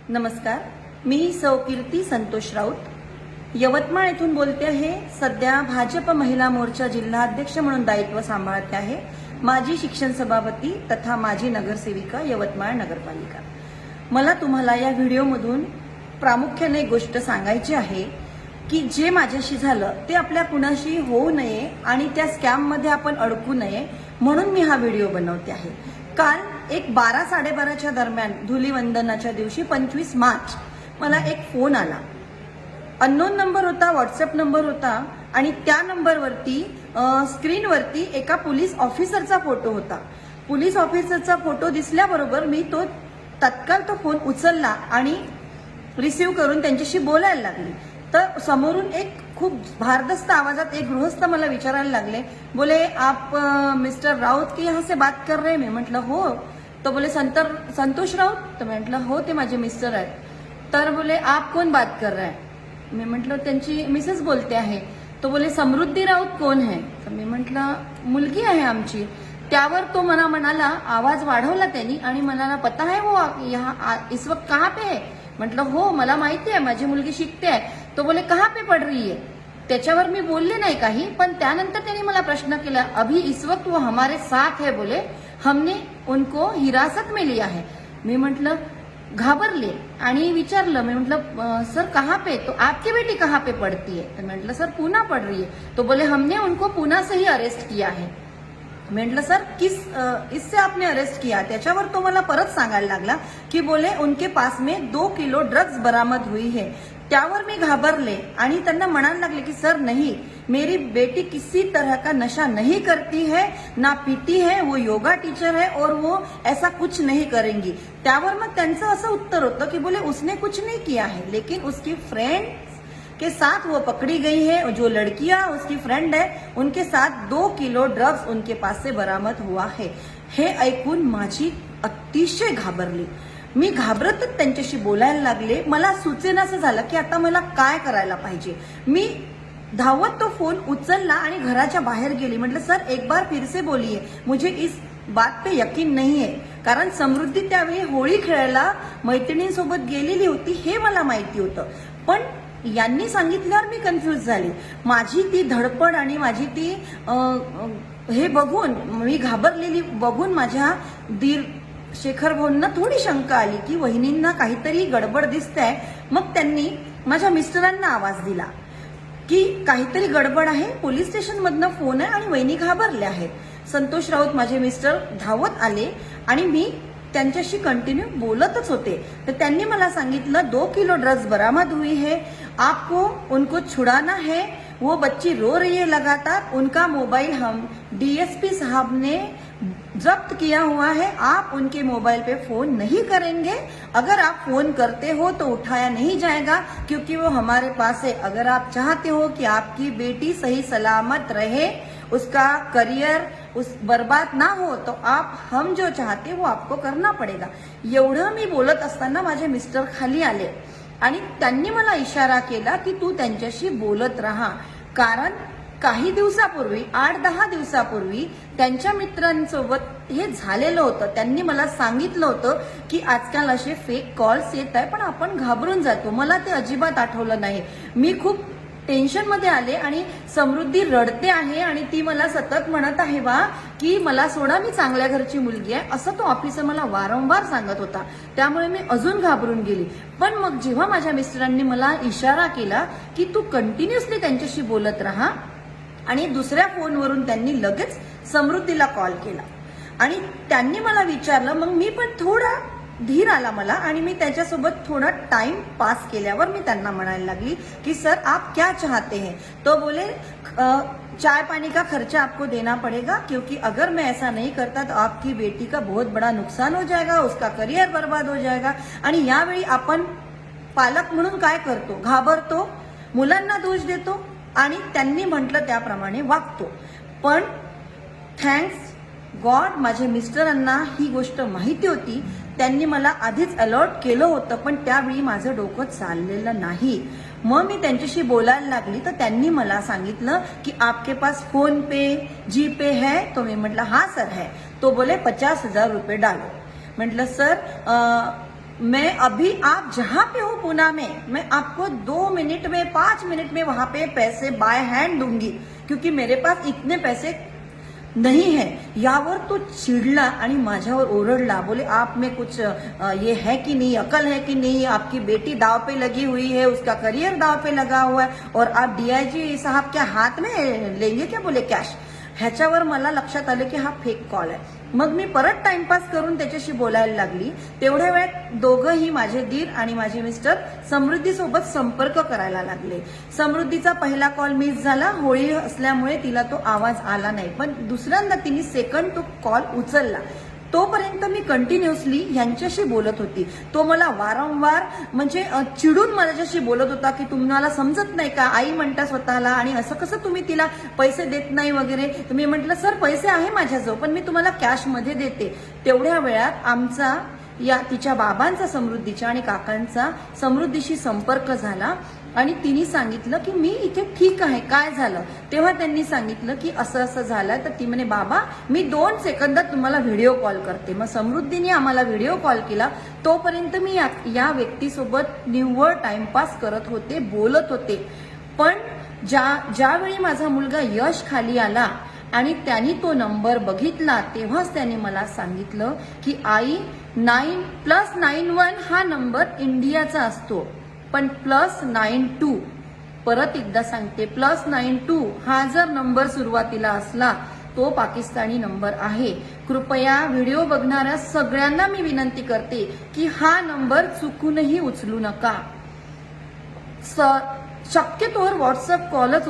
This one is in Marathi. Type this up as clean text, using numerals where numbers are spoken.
नमस्कार, मी सौ कीर्ती संतोष राऊत यवतमाळ येथून बोलते आहे। सध्या भाजप महिला मोर्चा जिल्हा अध्यक्ष म्हणून दायित्व सांभाळते आहे। माजी शिक्षण सभापती तथा माजी नगरसेविका यवतमाळ नगरपालिका। मला तुम्हाला या व्हिडिओमधून प्रामुख्याने एक गोष्ट सांगायची आहे की जे माझ्याशी झालं ते आपल्या कुणाशी होऊ नये आणि त्या स्कॅम मध्ये आपण अडकू नये म्हणून मी हा व्हिडिओ बनवते आहे। काल एक 12-12:30च्या दरम्यान धुलीवंदनाच्या दिवशी 25 मार्च मला एक फोन आला। अननोन नंबर होता, व्हॉट्सअप नंबर होता आणि त्या नंबरवरती स्क्रीनवरती एका पोलीस ऑफिसरचा फोटो होता। पोलीस ऑफिसरचा फोटो दिसल्याबरोबर मी तत्काळ तो फोन उचलला आणि रिसीव करून त्यांच्याशी बोलायला लागली। तर समोरून एक खूप भारदस्त आवाजात एक गृहस्थ मला विचारायला लागले, बोले आप मिस्टर राउत के यहाँ से बात कर रहे हैं? मैं म्हटलं हो। तो बोले संतोष राउत? तो मैं म्हटलं हो, ते माझे मिस्टर आहेत। तर बोले आप कौन बात कर रहे हैं? मी म्हटलं त्यांची मिसेस बोलते आहे। तो बोले समृद्धी राउत कौन है? तर मी म्हटलं मुलगी आहे आमची। त्यावर तो मला म्हणाला, आवाज वाढवला त्यांनी आणि म्हणाला पता है वो यहाँ इस वक्त कहाँ पे है? म्हटलं हो, मला माहिती आहे, माझी मुलगी शिकते आहे। तो बोले कहाँ पे पढ़ रही है? त्याच्यावर मी बोलले नाही काही, पण त्यानंतर त्यांनी मला प्रश्न केला, अभी इस वक्त वो हमारे साथ है, बोले हमने उनको हिरासत में लिया है। मी म्हटलं घाबरले आणि विचारलं, मैं म्हटलं सर कहाँ पे? तो आपकी बेटी कहाँ पे पढ़ती है? तो म्हटलं सर पूना पढ़ रही है। तो बोले हमने उनको पूना से ही अरेस्ट किया है। म्हटलं सर इससे आपने अरेस्ट किया? त्याच्यावर तो मला परत सांगायला लागला की बोले उनके पास में 2 किलो ड्रग्स बरामद हुई है। त्यावर मी घाबरले आणि त्यांना म्हणायला लागले की सर नहीं, मेरी बेटी किसी तरह का नशा नहीं करती है, ना पीती है, वो योगा टीचर है और वो ऐसा कुछ नहीं करेंगी। त्यावर मग त्यांचं असं उत्तर होतं की बोले उसने कुछ नहीं किया है, लेकिन उसकी फ्रेंड के साथ वो पकड़ी गई है। जो लड़कियां उसकी फ्रेंड है उनके साथ 2 किलो ड्रग्स उनके पास से बरामद हुआ है। हे ऐकून माझी अतिशय घाबरली। मी घाबरतच त्यांच्याशी बोलायला लागले। मला सुचेनासं झालं की आता मला काय करायला पाहिजे। मी धावत तो फोन उचलला आणि घराच्या बाहेर गेली। म्हटलं सर एक बार फिर से बोलिए, मुझे इस बात पे यकीन नहीं है। कारण समृद्धी त्यावेळी होळी खेळायला मैत्रिणींसोबत गेलेली होती हे मला माहिती होतं, पण यांनी सांगितल्यावर मी कन्फ्यूज झाली। माझी ती धडपड आणि माझी ती हे बघून, मी घाबरलेली बघून माझ्या दीर शेखर भाऊंना थोडी शंका आली की वहिनींना काहीतरी गडबड दिसते। मग त्यांनी माझ्या मिस्टरांना आवाज दिला की काहीतरी गडबड आहे, पोलीस स्टेशन मधनं फोन आहे आणि वहिनी घाबरल्या आहेत। संतोष राऊत माझे मिस्टर धावत आले आणि मी त्यांच्याशी कंटिन्यू बोलतच होते। तर त्यांनी मला सांगितलं 2 किलो ड्रग्स बरामद हुई है, आपको उनको छुड़ाना है, वो बच्ची रो रही है लगातार, उनका मोबाइल हम डीएसपी साहब ने जब्त किया हुआ है, आप उनके मोबाइल पे फोन नहीं करेंगे, अगर आप फोन करते हो तो उठाया नहीं जाएगा क्योंकि वो हमारे पास है। अगर आप चाहते हो कि आपकी बेटी सही सलामत रहे, उसका करियर बर्बाद ना हो, तो आप हम जो चाहते वो आपको करना पड़ेगा। एवढं मी बोलत असताना माझे मिस्टर खाली आले आणि त्यांनी मला इशारा केला की तू त्यांच्याशी बोलत राहा। कारण काही दिवसापूर्वी 8-10 दिवसापूर्वी त्यांच्या मित्रांसोबत हे झालेलं होतं। त्यांनी मला सांगितलं होतं की आजकाल असे फेक कॉल्स येत आहे, पण आपण घाबरून जातो। मला ते अजिबात आठवलं नाही। मी खूप टेन्शन मध्ये आले आणि समृद्धी रडते आहे आणि ती मला सतत म्हणत आहे वा की मला सोडा, मी चांगल्या घरची मुलगी आहे, असं तो ऑफिसर मला वारंवार सांगत होता। त्यामुळे मी अजून घाबरून गेली। पण मग जेव्हा माझ्या मिस्टरांनी मला इशारा केला की तू कंटिन्युअसली त्यांच्याशी बोलत राहा, आणि दुसऱ्या फोनवरून त्यांनी लगेच समृद्धीला कॉल केला आणि त्यांनी मला विचारलं, मग मी पण थोडा धीर आला मला आणि मी त्याच्यासोबत थोड़ा टाइम पास केल्यावर मी त्यांना म्हणायला लागली की सर आप क्या चाहते हैं? तो बोले चाय पानी का खर्चा आपको देना पड़ेगा, क्योंकि अगर मैं ऐसा नहीं करता तो आपकी बेटी का बहुत बड़ा नुकसान हो जाएगा, उसका करियर बर्बाद हो जाएगा। आणि यावेळी आपण पालक म्हणून काय करतो, घाबरतो, मुलांना दोष देतो आणि त्यांनी म्हटलं त्याप्रमाणे वागतो। पण थँक्स गॉड माझ्या मिस्टरांना ही गोष्ट माहिती होती। त्यांनी मला आधीच अलर्ट केलं होतं, पण त्यावेळी माझं डोकं चाललेलं नाही। मग मी त्यांच्याशी बोलायला लागली तर त्यांनी मला सांगितलं की आपके पास फोन पे जीपे है? तो मी म्हटलं हाँ सर है। तो बोले 50,000 रुपये डालो। म्हटलं सर मैं अभी आप जहां पे हो पुणे में, मैं आपको 2 मिनट में 5 मिनट में वहां पे पैसे बाय हैंड दूंगी, क्योंकि मेरे पास इतने पैसे नहीं है। यावर तो चिडला आणि माझ्यावर ओरडला, बोले आप में कुछ ये है कि नहीं, अकल है कि नहीं, आपकी बेटी दाव पे लगी हुई है, उसका करियर दाव पे लगा हुआ है और आप डीआयजी साहब क्या हाथ में लेंगे क्या, बोले कॅश। ह्याच्यावर मला लक्षात आलं की हा फेक कॉल आहे। मग मी परत टाइमपास करून त्याच्याशी बोलायला लागली। तेवढ्या वेळात दोघंही, माझे दीर आणि माझे मिस्टर, समृद्धी सोबत संपर्क करायला लागले। समृद्धीचा पहिला कॉल मिस झाला, होळी असल्यामुळे तिला तो आवाज आला नाही, पण दुसऱ्यांदा तिने सेकंड तो कॉल उचलला। तोपर्यंत मी कंटिन्युअसली यांच्याशी बोलत होती। तो मला वारंवार म्हणजे चिडून माझ्याशी बोलत होता की तुम्हाला समजत नाही का, आई म्हणता स्वतःला, आणि असं कसं तुम्ही तिला पैसे देत नाही वगैरे। मी म्हटलं सर पैसे आहे माझ्याजवळ, पण मी तुम्हाला कॅश मध्ये देते। तेवढ्या वेळात आमचा या तिच्या बाबांचा, समृद्धीच्या आणि काकांचा समृद्धीशी संपर्क झाला आणि तिने सांगितलं की मी इथे ठीक आहे, काय झालं। तेव्हा त्यांनी सांगितलं की असं असं झालं। तर ती म्हणे बाबा मी 2 सेकंदात तुम्हाला व्हिडिओ कॉल करते। मग समृद्धीने आम्हाला व्हिडिओ कॉल केला। तोपर्यंत मी या व्यक्तीसोबत निव्वळ टाइमपास करत होते, बोलत होते। पण ज्यावेळी माझा मुलगा यश खाली आला आणि त्यांनी तो नंबर बघितला, तेव्हाच त्याने मला सांगितलं की आई 9+91 हा नंबर इंडियाचा असतो, पण +92, परत एकदा सांगते, +92 हा जर नंबर सुरुवातीला असला तो पाकिस्तानी नंबर आहे। कृपया व्हिडिओ बघणाऱ्या सगळ्यांना मी विनंती करते की हा नंबर चुकूनही उचलू नका। शक्यतोवर व्हॉट्सअप कॉलच